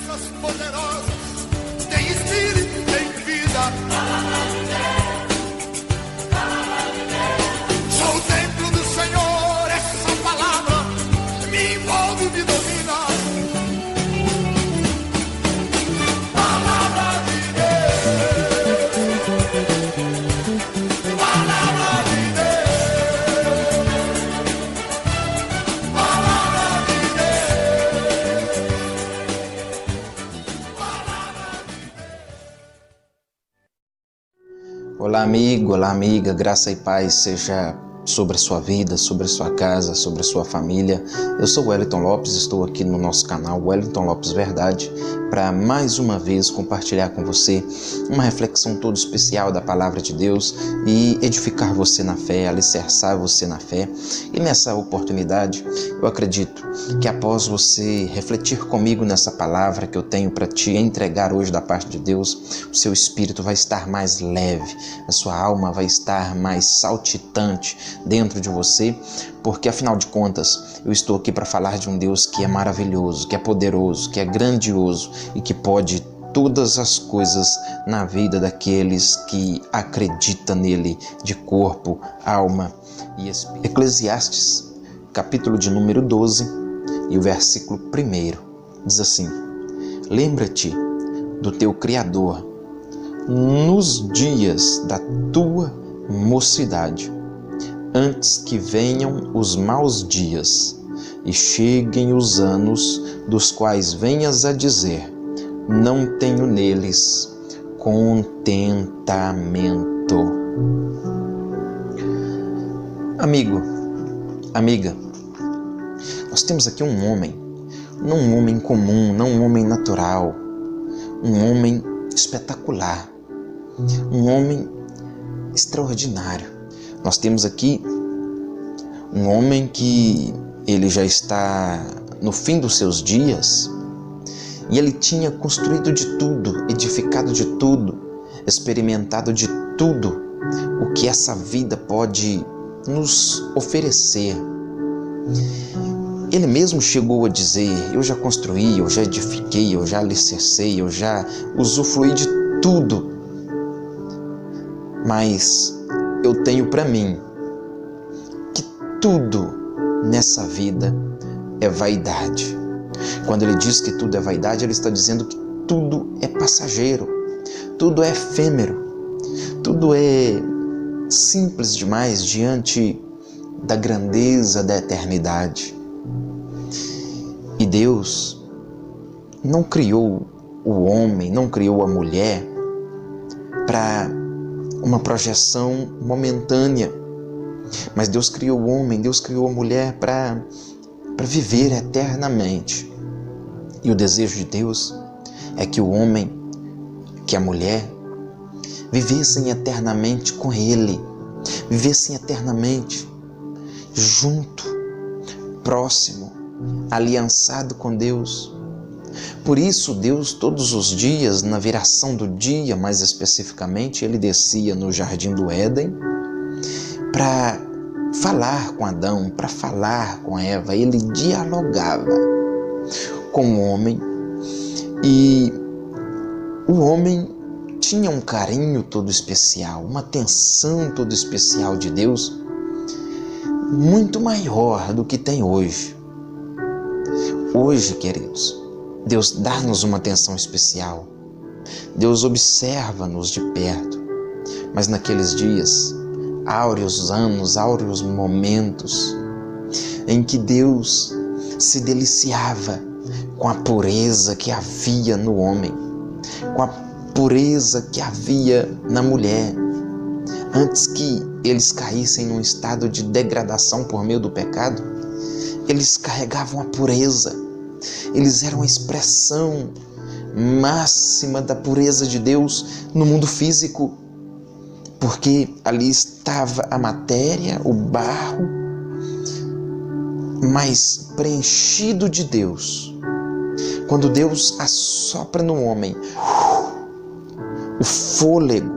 promessas poderosas, tem espírito, tem vida. Sou o templo do Senhor, essa palavra me envolve e me domina. Palavra de Deus, palavra de Deus, palavra de Deus. Olá amigo, olá amiga, graça e paz seja sobre a sua vida, sobre a sua casa, sobre a sua família. Eu sou o Wellington Lopes, estou aqui no nosso canal Wellington Lopes Verdade para mais uma vez compartilhar com você uma reflexão toda especial da Palavra de Deus e edificar você na fé, alicerçar você na fé. E nessa oportunidade, eu acredito que após você refletir comigo nessa palavra que eu tenho para te entregar hoje da parte de Deus, o seu espírito vai estar mais leve, a sua alma vai estar mais saltitante dentro de você, porque afinal de contas eu estou aqui para falar de um Deus que é maravilhoso, que é poderoso, que é grandioso e que pode todas as coisas na vida daqueles que acreditam nele de corpo, alma e espírito. Eclesiastes, capítulo de número 12 e o versículo 1 diz assim: lembra-te do teu Criador nos dias da tua mocidade, antes que venham os maus dias e cheguem os anos dos quais venhas a dizer: não tenho neles contentamento. Amigo, amiga, nós temos aqui um homem, não um homem comum, não um homem natural, um homem espetacular, um homem extraordinário. Nós temos aqui um homem que ele já está no fim dos seus dias e ele tinha construído de tudo, edificado de tudo, experimentado de tudo o que essa vida pode nos oferecer. Ele mesmo chegou a dizer: eu já construí, eu já edifiquei, eu já alicercei, eu já usufruí de tudo, mas eu tenho para mim que tudo nessa vida é vaidade. Quando ele diz que tudo é vaidade, ele está dizendo que tudo é passageiro, tudo é efêmero, tudo é simples demais diante da grandeza da eternidade. E Deus não criou o homem, não criou a mulher para uma projeção momentânea, mas Deus criou o homem, Deus criou a mulher para viver eternamente. E o desejo de Deus é que o homem, que a mulher vivessem eternamente com Ele, vivessem eternamente junto, próximo, aliançado com Deus. Por isso Deus todos os dias, na viração do dia mais especificamente, ele descia no jardim do Éden para falar com Adão, para falar com Eva. Ele dialogava com o homem e o homem tinha um carinho todo especial, uma atenção toda especial de Deus, muito maior do que tem hoje. Hoje, queridos, Deus dá-nos uma atenção especial. Deus observa-nos de perto. Mas naqueles dias, áureos anos, áureos momentos, em que Deus se deliciava com a pureza que havia no homem, com a pureza que havia na mulher, antes que eles caíssem num estado de degradação por meio do pecado. Eles carregavam a pureza, eles eram a expressão máxima da pureza de Deus no mundo físico, porque ali estava a matéria, o barro, mas preenchido de Deus. Quando Deus assopra no homem o fôlego,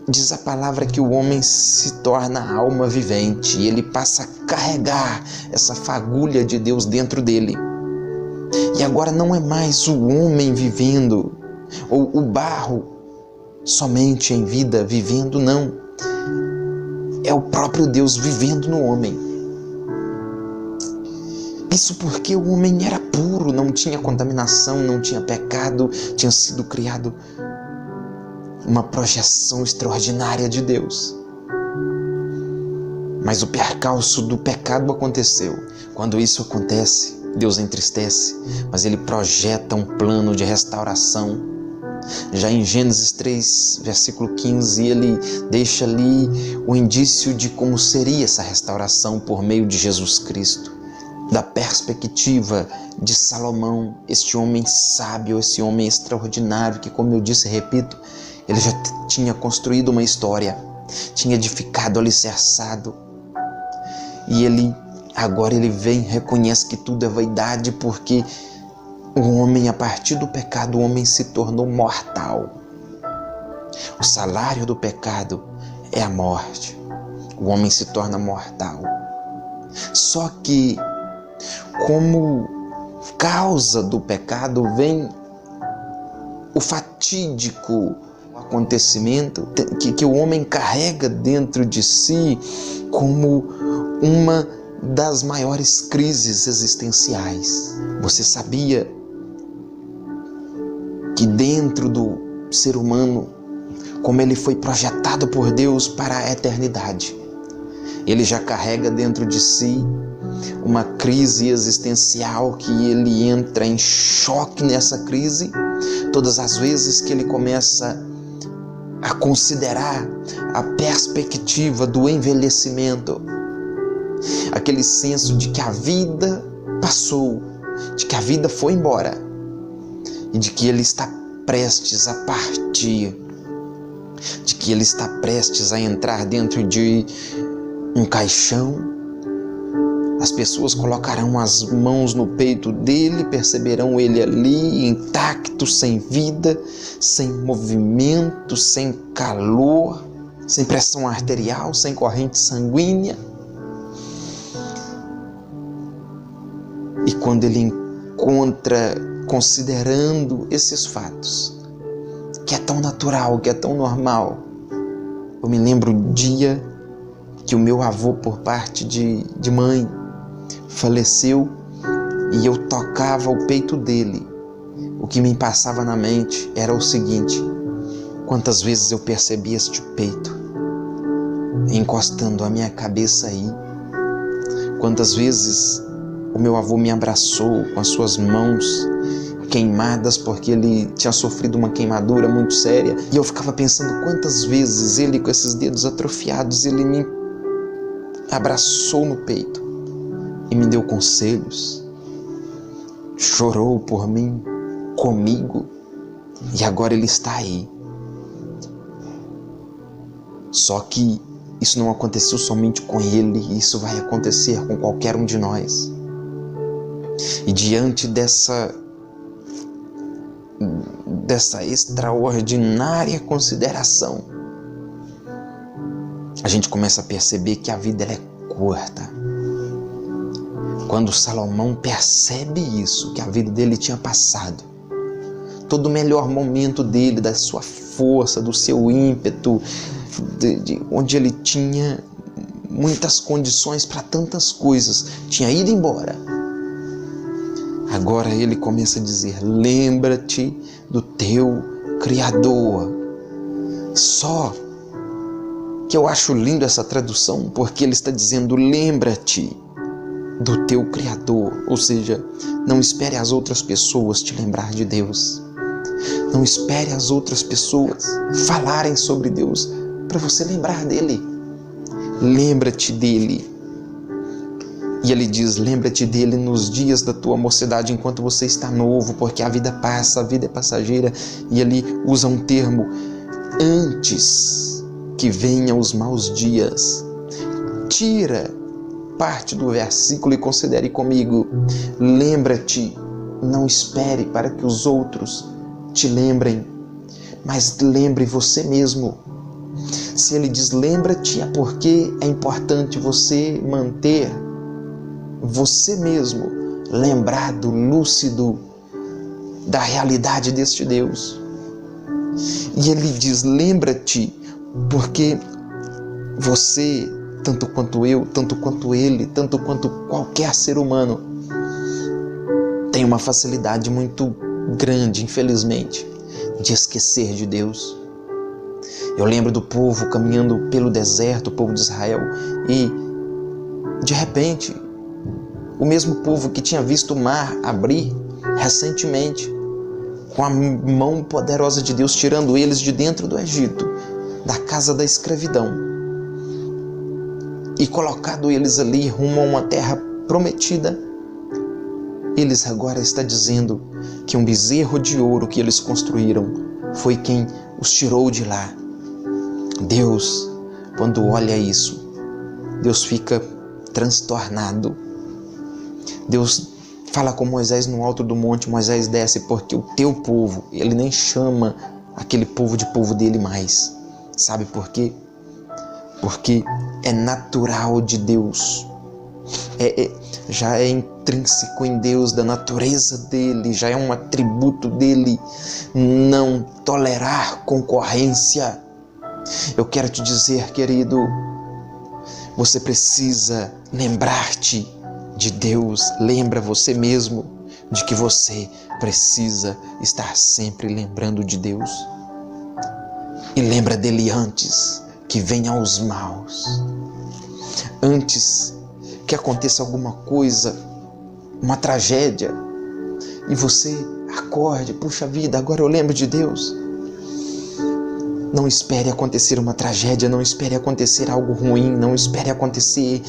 diz a palavra que o homem se torna alma vivente e ele passa a carregar essa fagulha de Deus dentro dele. E agora não é mais o homem vivendo, ou o barro somente em vida vivendo, não. É o próprio Deus vivendo no homem. Isso porque o homem era puro, não tinha contaminação, não tinha pecado, tinha sido criado uma projeção extraordinária de Deus. Mas o percalço do pecado aconteceu. Quando isso acontece, Deus entristece, mas Ele projeta um plano de restauração. Já em Gênesis 3, versículo 15, Ele deixa ali o indício de como seria essa restauração por meio de Jesus Cristo. Da perspectiva de Salomão, este homem sábio, esse homem extraordinário, que, como eu disse e repito, ele já tinha construído uma história, tinha edificado, alicerçado. E agora ele vem, reconhece que tudo é vaidade, porque o homem, a partir do pecado, o homem se tornou mortal. O salário do pecado é a morte. O homem se torna mortal. Só que, como causa do pecado, vem o fatídico acontecimento que o homem carrega dentro de si como uma das maiores crises existenciais. Você sabia que dentro do ser humano, como ele foi projetado por Deus para a eternidade, ele já carrega dentro de si uma crise existencial, que ele entra em choque nessa crise todas as vezes que ele começa a considerar a perspectiva do envelhecimento, aquele senso de que a vida passou, de que a vida foi embora e de que ele está prestes a partir, de que ele está prestes a entrar dentro de um caixão. As pessoas colocarão as mãos no peito dele, perceberão ele ali intacto, sem vida, sem movimento, sem calor, sem pressão arterial, sem corrente sanguínea. E quando ele encontra, considerando esses fatos, que é tão natural, que é tão normal, eu me lembro o dia que o meu avô, por parte de mãe, faleceu, e eu tocava o peito dele. O que me passava na mente era o seguinte: quantas vezes eu percebi este peito encostando a minha cabeça aí, quantas vezes o meu avô me abraçou com as suas mãos queimadas, porque ele tinha sofrido uma queimadura muito séria, e eu ficava pensando quantas vezes ele, com esses dedos atrofiados, ele me abraçou no peito e me deu conselhos, chorou por mim, comigo, e agora ele está aí. Só que isso não aconteceu somente com ele, isso vai acontecer com qualquer um de nós. E diante dessa extraordinária consideração, a gente começa a perceber que a vida ela é curta. Quando Salomão percebe isso, que a vida dele tinha passado, todo o melhor momento dele, da sua força, do seu ímpeto, onde ele tinha muitas condições para tantas coisas, tinha ido embora. Agora ele começa a dizer: lembra-te do teu Criador. Só que eu acho lindo essa tradução, porque ele está dizendo: lembra-te do teu Criador. Ou seja, não espere as outras pessoas te lembrar de Deus. Não espere as outras pessoas falarem sobre Deus para você lembrar dele. Lembra-te dele. E ele diz: lembra-te dele nos dias da tua mocidade, enquanto você está novo, porque a vida passa, a vida é passageira. E ele usa um termo: antes que venham os maus dias. Tira parte do versículo e considere comigo: lembra-te, não espere para que os outros te lembrem, mas lembre você mesmo. Se ele diz lembra-te, é porque é importante você manter você mesmo lembrado, lúcido da realidade deste Deus. E ele diz: lembra-te, porque você, tanto quanto eu, tanto quanto ele, tanto quanto qualquer ser humano, tem uma facilidade muito grande, infelizmente, de esquecer de Deus. Eu lembro do povo caminhando pelo deserto, o povo de Israel, e de repente, o mesmo povo que tinha visto o mar abrir recentemente, com a mão poderosa de Deus tirando eles de dentro do Egito, da casa da escravidão, e colocado eles ali rumo a uma terra prometida, eles agora está dizendo que um bezerro de ouro que eles construíram foi quem os tirou de lá. Deus, quando olha isso, Deus fica transtornado. Deus fala com Moisés no alto do monte: Moisés, desce, porque o teu povo, ele nem chama aquele povo de povo dele mais. Sabe por quê? Porque é natural de Deus. Já é intrínseco em Deus, da natureza dele, já é um atributo dele não tolerar concorrência. Eu quero te dizer, querido, você precisa lembrar-te de Deus. Lembra você mesmo de que você precisa estar sempre lembrando de Deus. E lembra dele antes que venham os maus, antes que aconteça alguma coisa, uma tragédia, e você acorde: puxa vida, agora eu lembro de Deus. Não espere acontecer uma tragédia, não espere acontecer algo ruim, não espere acontecer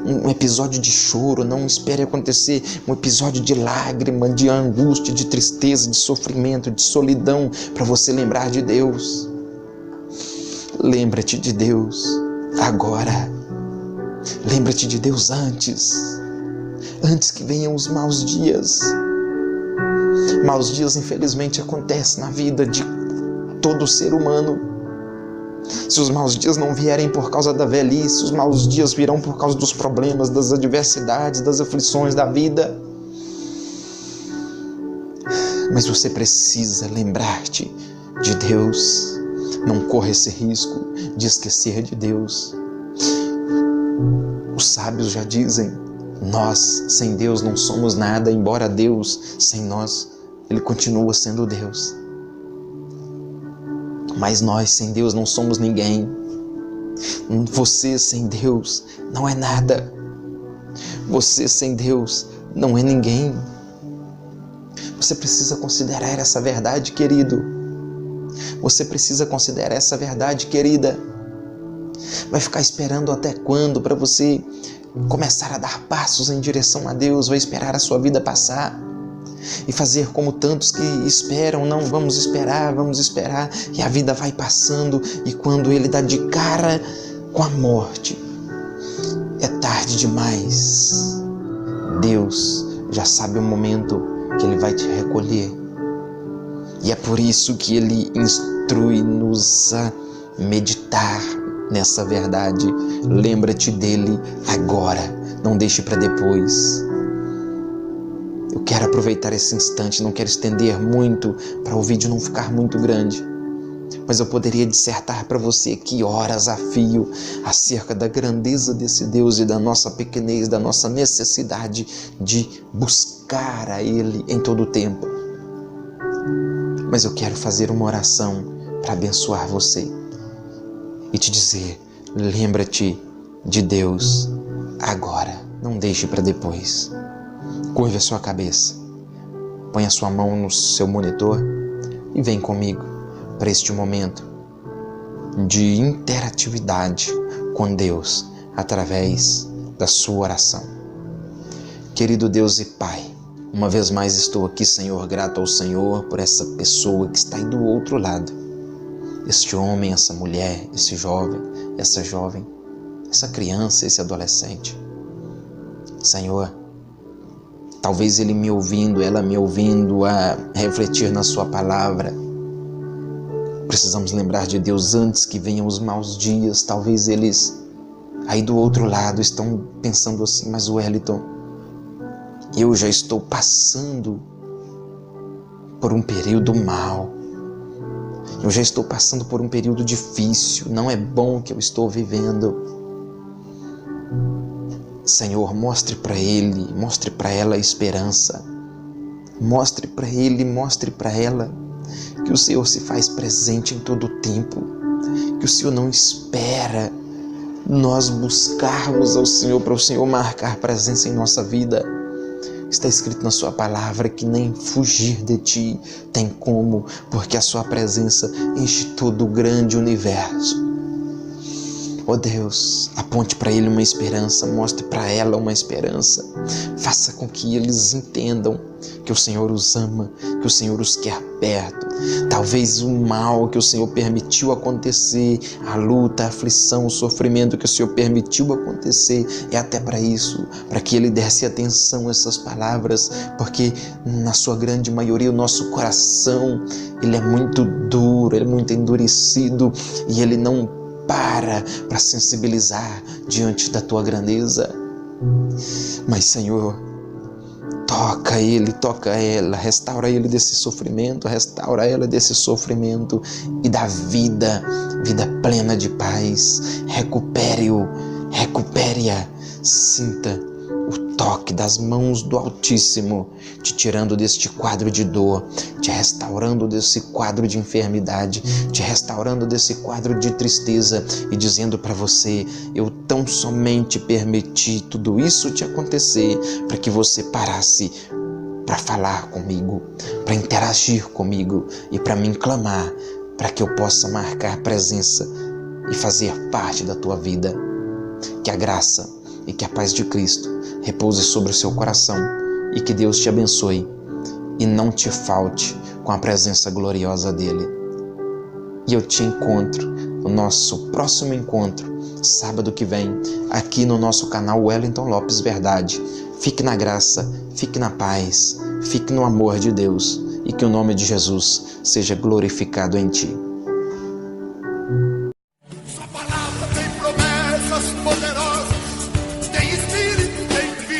um episódio de choro, não espere acontecer um episódio de lágrima, de angústia, de tristeza, de sofrimento, de solidão, para você lembrar de Deus. Lembra-te de Deus agora. Lembra-te de Deus antes que venham os maus dias. Maus dias, infelizmente, acontecem na vida de todo ser humano. Se os maus dias não vierem por causa da velhice, os maus dias virão por causa dos problemas, das adversidades, das aflições da vida. Mas você precisa lembrar-te de Deus. Não corra esse risco de esquecer de Deus. Os sábios já dizem: nós sem Deus não somos nada, embora Deus sem nós, Ele continua sendo Deus. Mas nós sem Deus não somos ninguém. Você sem Deus não é nada. Você sem Deus não é ninguém. Você precisa considerar essa verdade, querido. Você precisa considerar essa verdade, querida. Vai ficar esperando até quando para você começar a dar passos em direção a Deus? Vai esperar a sua vida passar e fazer como tantos que esperam? Não, vamos esperar, e a vida vai passando, e quando ele dá de cara com a morte, é tarde demais. Deus já sabe o momento que ele vai te recolher, e é por isso que ele instrui-nos a meditar nessa verdade. Lembra-te dele agora, não deixe para depois. Eu quero aproveitar esse instante, não quero estender muito para o vídeo não ficar muito grande, mas eu poderia dissertar para você aqui horas a fio acerca da grandeza desse Deus e da nossa pequenez, da nossa necessidade de buscar a Ele em todo o tempo. Mas eu quero fazer uma oração para abençoar você e te dizer: lembra-te de Deus agora, não deixe para depois. Curve a sua cabeça, põe a sua mão no seu monitor e vem comigo para este momento de interatividade com Deus através da sua oração. Querido Deus e Pai, uma vez mais estou aqui, Senhor, grato ao Senhor por essa pessoa que está aí do outro lado. Este homem, essa mulher, esse jovem, essa jovem, essa criança, esse adolescente. Senhor, talvez ele me ouvindo, ela me ouvindo a refletir na sua palavra. Precisamos lembrar de Deus antes que venham os maus dias. Talvez eles aí do outro lado estão pensando assim: mas Wellington, Eu já estou passando por um período mau. Eu já estou passando por um período difícil. Não é bom o que eu estou vivendo. Senhor, mostre para ele, mostre para ela a esperança. Mostre para ele, mostre para ela que o Senhor se faz presente em todo o tempo. Que o Senhor não espera nós buscarmos ao Senhor para o Senhor marcar presença em nossa vida. Está escrito na sua palavra que nem fugir de ti tem como, porque a sua presença enche todo o grande universo. Ó Deus, aponte para ele uma esperança, mostre para ela uma esperança. Faça com que eles entendam que o Senhor os ama, que o Senhor os quer perto. Talvez o mal que o Senhor permitiu acontecer, a luta, a aflição, o sofrimento que o Senhor permitiu acontecer, é até para isso, para que ele desse atenção a essas palavras, porque na sua grande maioria o nosso coração, ele é muito duro, ele é muito endurecido e ele não para sensibilizar diante da tua grandeza. Mas Senhor, toca ele, toca ela, restaura ele desse sofrimento, restaura ela desse sofrimento e dá vida plena de paz. Recupere-o, recupere-a, sinta o toque das mãos do Altíssimo, te tirando deste quadro de dor, te restaurando desse quadro de enfermidade, te restaurando desse quadro de tristeza e dizendo para você: eu tão somente permiti tudo isso te acontecer para que você parasse para falar comigo, para interagir comigo e para me clamar, para que eu possa marcar presença e fazer parte da tua vida. Que a graça e que a paz de Cristo repouse sobre o seu coração e que Deus te abençoe e não te falte com a presença gloriosa dele. E eu te encontro no nosso próximo encontro, sábado que vem, aqui no nosso canal Wellington Lopes Verdade. Fique na graça, fique na paz, fique no amor de Deus e que o nome de Jesus seja glorificado em ti. Sua palavra tem promessas poderosas, tem espírito, tem vida.